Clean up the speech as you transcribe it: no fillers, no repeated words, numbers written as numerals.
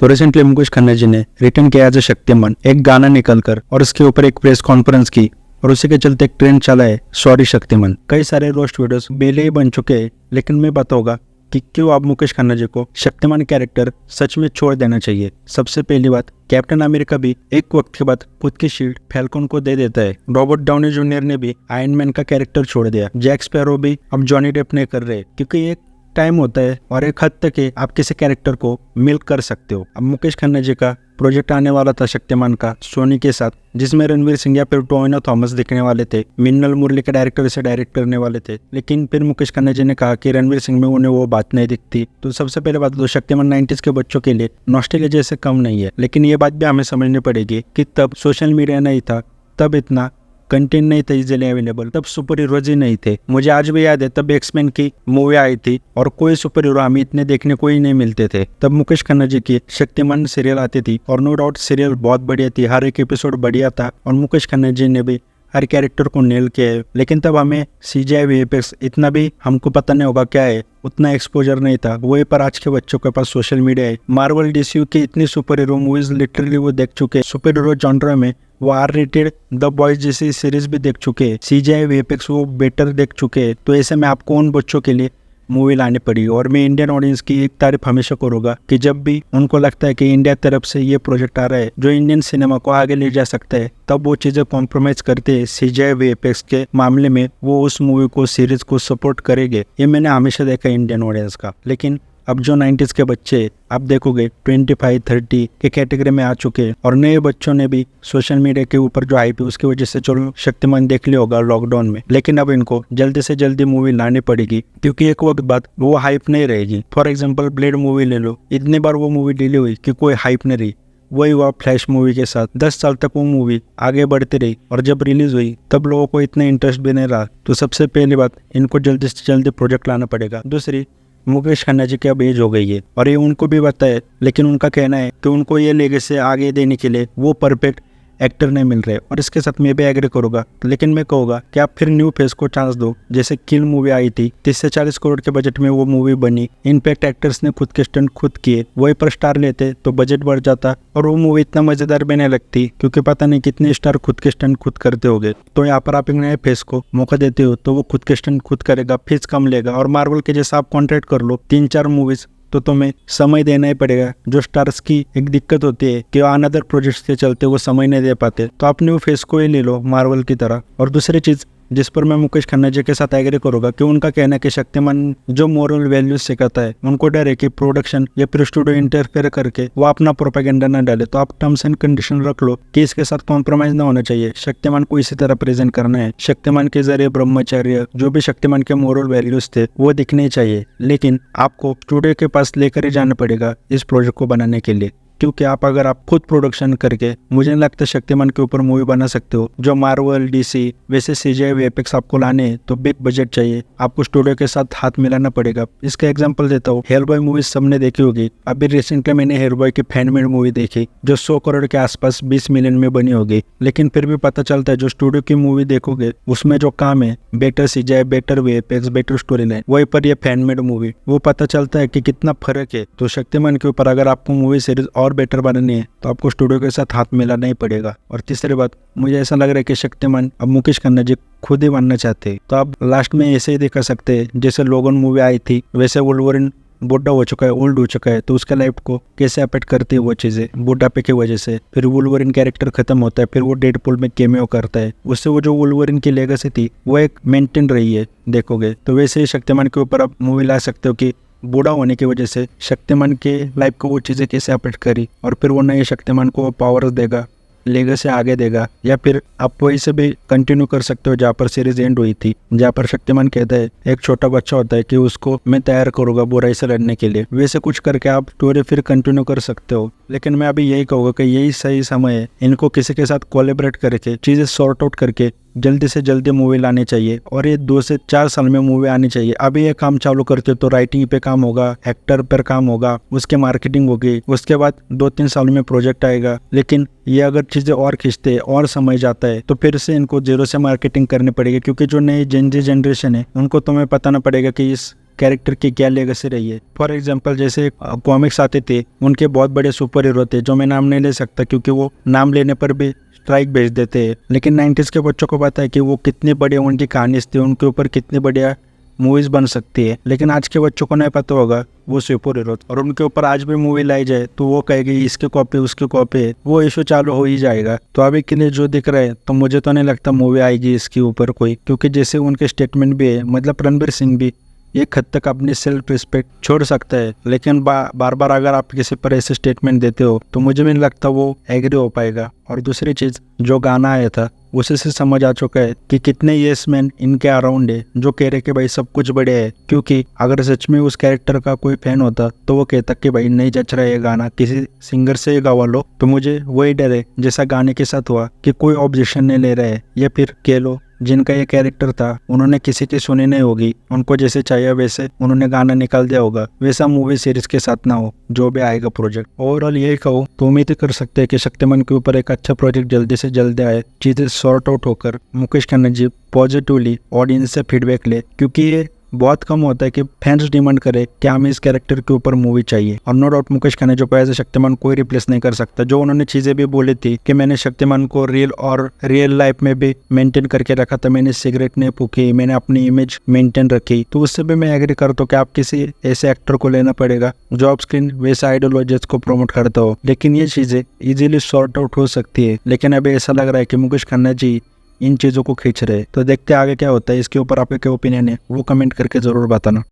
तो रिसेंटली मुकेश खन्ना जी ने रिटर्न किया एज अ शक्तिमान एक गाना निकलकर और उसके ऊपर एक प्रेस कॉन्फ्रेंस की और उसी के चलते एक ट्रेंड चला है सॉरी शक्तिमान। कई सारे रोस्ट वीडियोस पहले ही बन चुके हैं, लेकिन मैं बताऊंगा कि क्यों आप मुकेश खन्ना जी को शक्तिमान कैरेक्टर सच में छोड़ देना चाहिए। सबसे पहली बात, कैप्टन अमेरिका भी एक वक्त के बाद खुद की शील्ड फैल्कन को दे देता है। रॉबर्ट डाउनी जूनियर ने भी आयरन मैन का कैरेक्टर छोड़ दिया। जैक स्पैरो भी अब जॉनी डेप ने कर रहे, क्योंकि एक टाइम होता है और एक हद तक आप किसी कैरेक्टर को मिल्क कर सकते हो। अब मुकेश खन्ना जी का प्रोजेक्ट आने वाला था शक्तिमान का सोनी के साथ, जिसमें रणवीर सिंह या फिर टोविनो थॉमस दिखने वाले थे। मिन्नल मुरली के डायरेक्टर से डायरेक्ट करने वाले थे, लेकिन फिर मुकेश खन्ना जी ने कहा कि रणवीर सिंह में उन्हें वो बात नहीं दिखती। तो सबसे पहले बात तो शक्तिमान 90s के बच्चों के लिए नॉस्टैल्जिया जैसे कम नहीं है, लेकिन ये बात भी हमें समझनी पड़ेगी कि तब सोशल मीडिया नहीं था, तब इतना कंटेंट नहीं था इजीली अवेलेबल, तब सुपर हीरोज ही नहीं थे। मुझे आज भी याद है तब एक्समैन की मूवी आई थी और कोई सुपर हीरो हमें इतने देखने को ही नहीं मिलते थे। तब मुकेश खन्ना जी की शक्तिमान सीरियल आती थी और नो डाउट सीरियल बहुत बढ़िया थी, हर एक एपिसोड बढ़िया था और मुकेश खन्ना जी ने भी हर कैरेक्टर को नेल किया है। लेकिन तब हमें CGI VFX इतना भी हमको पता नहीं होगा क्या है, उतना एक्सपोजर नहीं था। वही पर आज के बच्चों के पास सोशल मीडिया है। मार्वल DCU की इतनी सुपर हीरो मूवीज लिटरली वो देख चुके। सुपर हीरो जॉनर में वो R-rated द बॉयज जैसी सीरीज भी देख चुके। CGI VFX वो बेटर देख चुके। तो ऐसे में आपको उन बच्चों के लिए मूवी लानी पड़ी। और मैं इंडियन ऑडियंस की एक तारीफ हमेशा करूंगा कि जब भी उनको लगता है कि इंडिया तरफ से ये प्रोजेक्ट आ रहा है जो इंडियन सिनेमा को आगे ले जा सकता है, तब वो चीजें कॉम्प्रोमाइज करते हैं CGI VFX के मामले में, वो उस मूवी को सीरीज को सपोर्ट करेंगे। ये मैंने हमेशा देखा इंडियन ऑडियंस का। लेकिन अब जो 90s के बच्चे आप देखोगे 25-30 के कैटेगरी में आ चुके और नए बच्चों ने भी सोशल मीडिया के ऊपर जो हाइप है उसकी वजह से चलो शक्तिमान देख लिया होगा लॉकडाउन में, लेकिन अब इनको जल्दी से जल्दी मूवी लानी पड़ेगी, क्योंकि एक वक्त बाद वो हाइप नहीं रहेगी। फॉर एग्जाम्पल ब्लेड मूवी ले लो, इतनी बार वो मूवी डिले हुई कि कोई हाइप नहीं रही। वही हुआ फ्लैश मूवी के साथ, 10 साल तक वो मूवी आगे बढ़ती रही और जब रिलीज हुई तब लोगों को इतना इंटरेस्ट भी नहीं रहा। तो सबसे पहली बात, इनको जल्दी से जल्दी प्रोजेक्ट लाना पड़ेगा। दूसरी, मुकेश खन्ना जी की अब एज हो गई है और ये उनको भी पता है, लेकिन उनका कहना है कि उनको ये लेगेसी आगे देने के लिए वो परफेक्ट एक्टर नहीं मिल रहे और इसके साथ मैं भी एग्री करूंगा। लेकिन मैं कहूँगा कि आप फिर न्यू फेस को चांस दो। जैसे किल मूवी आई थी, 30 से 40 करोड़ के बजट में वो मूवी बनी। इनफैक्ट एक्टर्स ने खुद के स्टंट खुद किए। वही पर स्टार लेते तो बजट बढ़ जाता और वो मूवी इतना मजेदार भी नहीं लगती, क्योंकि पता नहीं कितने स्टार खुद के स्टंट खुद करते होंगे। तो यहाँ पर आप एक नए फेस को मौका देते हो तो वो खुद के स्टंट खुद करेगा, फीस कम लेगा। और मार्वल के जैसा आप कॉन्ट्रैक्ट कर लो 3-4 मूवीज, तो तुम्हें समय देना ही पड़ेगा। जो स्टार्स की एक दिक्कत होती है कि अनदर प्रोजेक्ट्स के चलते वो समय नहीं दे पाते, तो आप न्यू फेस को ही ले लो मार्वल की तरह। और दूसरी चीज जिस पर मैं मुकेश खन्ना जी के साथ एग्री करूंगा कि उनका कहना है कि शक्तिमान जो मोरल वैल्यूज सिखाता है, उनको डर है कि प्रोडक्शन या फिर स्टूडियो इंटरफेयर करके वो अपना प्रोपेगेंडा न डाले। तो आप टर्म्स एंड कंडीशन रख लो कि इसके साथ कॉम्प्रोमाइज ना होना चाहिए, शक्तिमान को इसी तरह प्रेजेंट करना है। शक्तिमान के जरिए ब्रह्मचर्य, जो भी शक्तिमान के मोरल वैल्यूज थे वो दिखने चाहिए, लेकिन आपको स्टूडियो के पास लेकर ही जाना पड़ेगा इस प्रोजेक्ट को बनाने के लिए। क्योंकि अगर आप खुद प्रोडक्शन करके, मुझे नहीं लगता शक्तिमान के ऊपर मूवी बना सकते हो। जो मार्वल DC वैसे CGI VFX आपको लाने हैं तो बिग बजट चाहिए, आपको स्टूडियो के साथ हाथ मिलाना पड़ेगा। इसका एग्जांपल देता हूँ, हेलबॉय मूवी सबने देखी होगी। अभी रिसेंटली मैंने हेलबॉय की फैनमेड मूवी देखी जो 100 करोड़ के आसपास 20 मिलियन में बनी होगी। लेकिन फिर भी पता चलता है जो स्टूडियो की मूवी देखोगे उसमें जो काम है, better CGI, better VFX, better story line, वही पर ये फैनमेड मूवी, वो पता चलता है कि कितना फर्क है। तो शक्तिमान के ऊपर अगर आपको मूवी सीरीज और बेटर बनानी है तो आपको स्टूडियो के साथ हाथ मिलाना ही पड़ेगा। और तीसरी बात, मुझे ऐसा लग रहा है कि शक्तिमान अब मुकेश खन्ना जी खुद ही बनना चाहते हैं। तो आप लास्ट में ऐसे ही दिखा सकते हैं, जैसे लोगन मूवी आई थी वैसे वुल्वरीन बुढ़ा हो चुका है, ओल्ड हो चुका है, तो उसका लाइफ को कैसे अफेक्ट करती है वो चीजें बुढ़ापे की वजह से। फिर वुल्वरीन कैरेक्टर खत्म होता है, फिर वो डेडपूल में कैमियो करता है, उससे वो जो वुल्वरीन की लेगेसी थी वो एक मेंटेन रही है देखोगे। तो वैसे ही शक्तिमान के ऊपर आप मूवी ला सकते हो कि बूढ़ा होने की वजह से शक्तिमान के लाइफ को वो चीज़ें कैसे अफेक्ट करी और फिर वो नए शक्तिमान को वो पावर्स देगा, लेगेसी आगे देगा। या फिर आप वही से भी कंटिन्यू कर सकते हो जहाँ पर सीरीज एंड हुई थी, जहाँ पर शक्तिमान कहता है एक छोटा बच्चा होता है कि उसको मैं तैयार करूंगा बुराई से लड़ने के लिए। वैसे कुछ करके आप स्टोरी फिर कंटिन्यू कर सकते हो। लेकिन मैं अभी यही कहूँगा कि यही सही समय है इनको किसी के साथ कोलेबरेट करके चीज़ें सॉर्ट आउट करके जल्दी से जल्दी मूवी लानी चाहिए और ये 2 से 4 साल में मूवी आनी चाहिए। अभी ये काम चालू करते तो राइटिंग पे काम होगा, एक्टर पर काम होगा, उसके मार्केटिंग होगी, उसके बाद 2-3 साल में प्रोजेक्ट आएगा। लेकिन ये अगर चीज़ें और खींचते और समय जाता है तो फिर से इनको 0 से मार्केटिंग करनी पड़ेगी, क्योंकि जो नई जेनजी जनरेशन है उनको तुम्हें पता ना पड़ेगा कि इस कैरेक्टर की क्या लेगेसी रही है। फॉर एग्जाम्पल जैसे कॉमिक्स आते थे, उनके बहुत बड़े सुपर हीरो थे जो मैं नाम नहीं ले सकता क्योंकि वो नाम लेने पर भी स्ट्राइक भेज देते हैं, लेकिन 90s के बच्चों को पता है कि वो कितने बड़े उनकी कहानी थी, उनके ऊपर कितने बढ़िया मूवीज बन सकती है। लेकिन आज के बच्चों को नहीं पता होगा वो सुपर हीरो, और उनके ऊपर आज भी मूवी लाई जाए तो वो कहेगी इसके कॉपी उसके कॉपी, वो इशू चालू हो ही जाएगा। तो अभी के लिए जो दिख रहा है तो मुझे तो नहीं लगता मूवी आएगी इसके ऊपर कोई, क्योंकि जैसे उनके स्टेटमेंट भी है, मतलब रणबीर सिंह भी एक हद तक अपनी सेल्फ रिस्पेक्ट छोड़ सकता है, लेकिन बार बार अगर आप किसी पर ऐसे स्टेटमेंट देते हो तो मुझे भी नहीं लगता वो एग्री हो पाएगा। और दूसरी चीज, जो गाना आया था उसे से समझ आ चुका है कि कितने येस मैन इनके अराउंड है जो कह रहे कि भाई सब कुछ बढ़िया है, क्योंकि अगर सच में उस कैरेक्टर का कोई फैन होता तो वो कहता कि भाई नहीं जच रहा है ये गाना, किसी सिंगर से गवा लो। तो मुझे वही डर है जैसा गाने के साथ हुआ कि कोई ऑब्जेक्शन नहीं ले रहा है, या फिर कह लो जिनका ये कैरेक्टर था उन्होंने किसी की सुनी नहीं होगी, उनको जैसे चाहिए वैसे उन्होंने गाना निकाल दिया होगा, वैसा मूवी सीरीज के साथ ना हो जो भी आएगा प्रोजेक्ट। ओवरऑल यही कहूँ तो उम्मीद कर सकते हैं कि शक्तिमान के ऊपर एक अच्छा प्रोजेक्ट जल्दी से जल्दी आए, चीजें सॉर्ट आउट होकर मुकेश खन्ना जी पॉजिटिवली ऑडियंस से फीडबैक ले, क्योंकि ये बहुत कम होता है कि फैंस डिमांड करे कि हमें इस कैरेक्टर के ऊपर मूवी चाहिए। और नो डाउट मुकेश खन्ना जो एज शक्तिमान कोई रिप्लेस नहीं कर सकता। जो उन्होंने चीजें भी बोली थी कि मैंने शक्तिमान को रियल लाइफ में भी मेंटेन करके रखा था, मैंने सिगरेट नहीं फूकी, मैंने अपनी इमेज मेंटेन रखी, तो उससे भी मैं एग्री करता हूँ कि आप किसी ऐसे एक्टर को लेना पड़ेगा जो ऑफ स्क्रीन वैसे आइडियोलॉजीज को प्रमोट करता हो, लेकिन ये चीजें इजीली सॉर्ट आउट हो सकती है। लेकिन अभी ऐसा लग रहा है कि मुकेश खन्ना जी इन चीज़ों को खींच रहे हैं। तो देखते हैं आगे क्या होता है। इसके ऊपर आपके क्या ओपिनियन है वो कमेंट करके ज़रूर बताना।